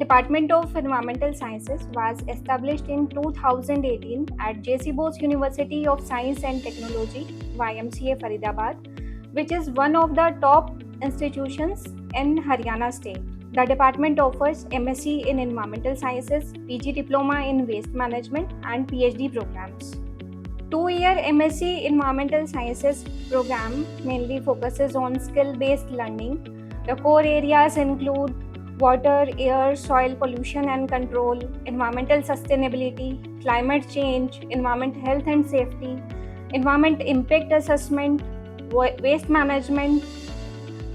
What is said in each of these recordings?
Department of Environmental Sciences was established in 2018 at JC Bose University of Science and Technology, YMCA Faridabad, which is one of the top institutions in Haryana state. The department offers MSc in Environmental Sciences, PG Diploma in Waste Management, and PhD programs. 2-year MSc Environmental Sciences program mainly focuses on skill-based learning. The core areas include water, air, soil pollution and control, environmental sustainability, climate change, environment health and safety, environment impact assessment, waste management,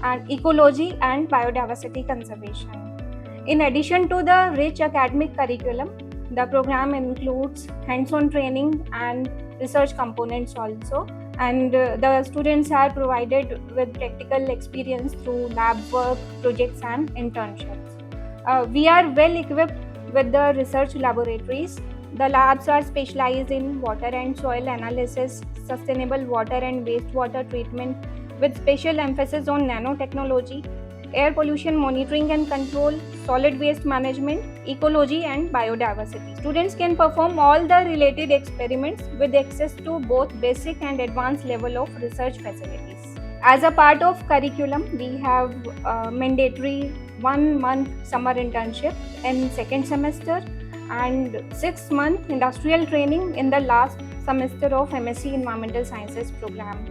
and ecology and biodiversity conservation. In addition to the rich academic curriculum, the program includes hands-on training and research components also, and the students are provided with practical experience through lab work, projects and internships. We are well equipped with the research laboratories. The labs are specialized in water and soil analysis, sustainable water and wastewater treatment with special emphasis on nanotechnology, air pollution monitoring and control, solid waste management, ecology and biodiversity. Students can perform all the related experiments with access to both basic and advanced level of research facilities. As a part of curriculum, we have a mandatory 1-month summer internship in second semester and 6-month industrial training in the last semester of MSc Environmental Sciences program.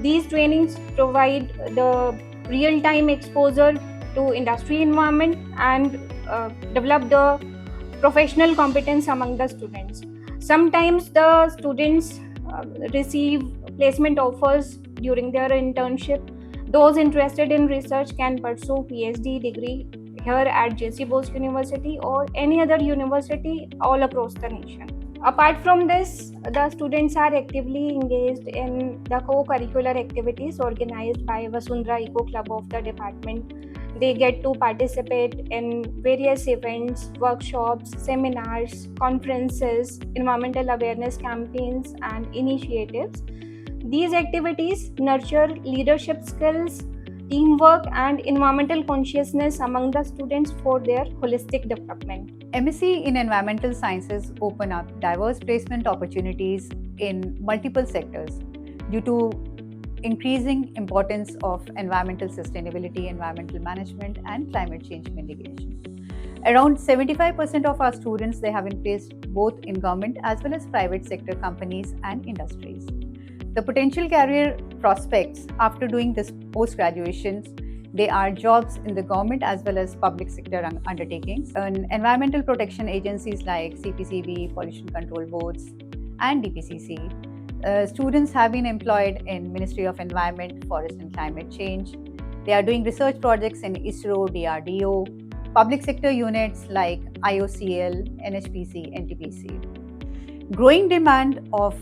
These trainings provide the real-time exposure to industry environment and develop the professional competence among the students. Sometimes the students receive placement offers during their internship. Those interested in research can pursue PhD degree here at JC Bose University or any other university all across the nation. Apart from this, the students are actively engaged in the co-curricular activities organized by Vasundhara Eco Club of the department. They get to participate in various events, workshops, seminars, conferences, environmental awareness campaigns, and initiatives. These activities nurture leadership skills, teamwork, and environmental consciousness among the students for their holistic development. MSc in Environmental Sciences open up diverse placement opportunities in multiple sectors due to increasing importance of environmental sustainability, environmental management, and climate change mitigation. Around 75% of our students, they have been placed both in government as well as private sector companies and industries. The potential career prospects after doing this post-graduation, they are jobs in the government as well as public sector undertakings, and environmental protection agencies like CPCB, pollution control boards, and DPCC. Students have been employed in Ministry of Environment, Forest and Climate Change. They are doing research projects in ISRO, DRDO, public sector units like IOCL, NHPC, NTPC. Growing demand of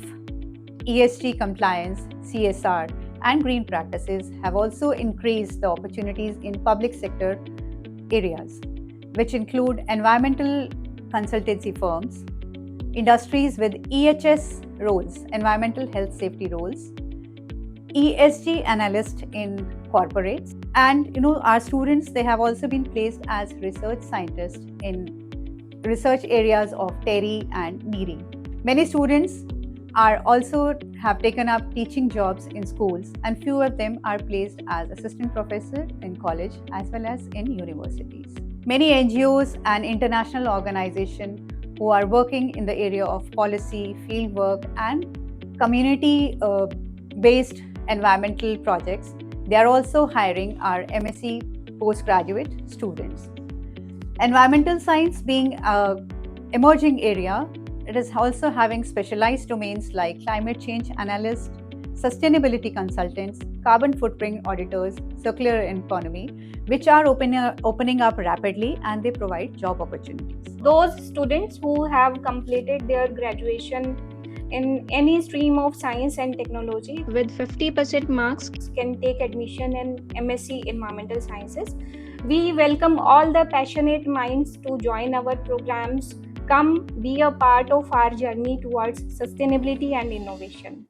ESG compliance, CSR, and green practices have also increased the opportunities in public sector areas, which include environmental consultancy firms, industries with EHS roles, environmental health safety roles, ESG analyst in corporates, and our students, they have also been placed as research scientists in research areas of TERI and NEERI. Many students are also have taken up teaching jobs in schools, and few of them are placed as assistant professor in college as well as in universities. Many NGOs and international organizations who are working in the area of policy, field work, and community-based environmental projects, they are also hiring our MSc postgraduate students. Environmental science being an emerging area, it is also having specialized domains like climate change analysts, sustainability consultants, carbon footprint auditors, circular economy, which are opening up rapidly, and they provide job opportunities. Those students who have completed their graduation in any stream of science and technology with 50% marks can take admission in MSc Environmental Sciences. We welcome all the passionate minds to join our programs. Come be a part of our journey towards sustainability and innovation.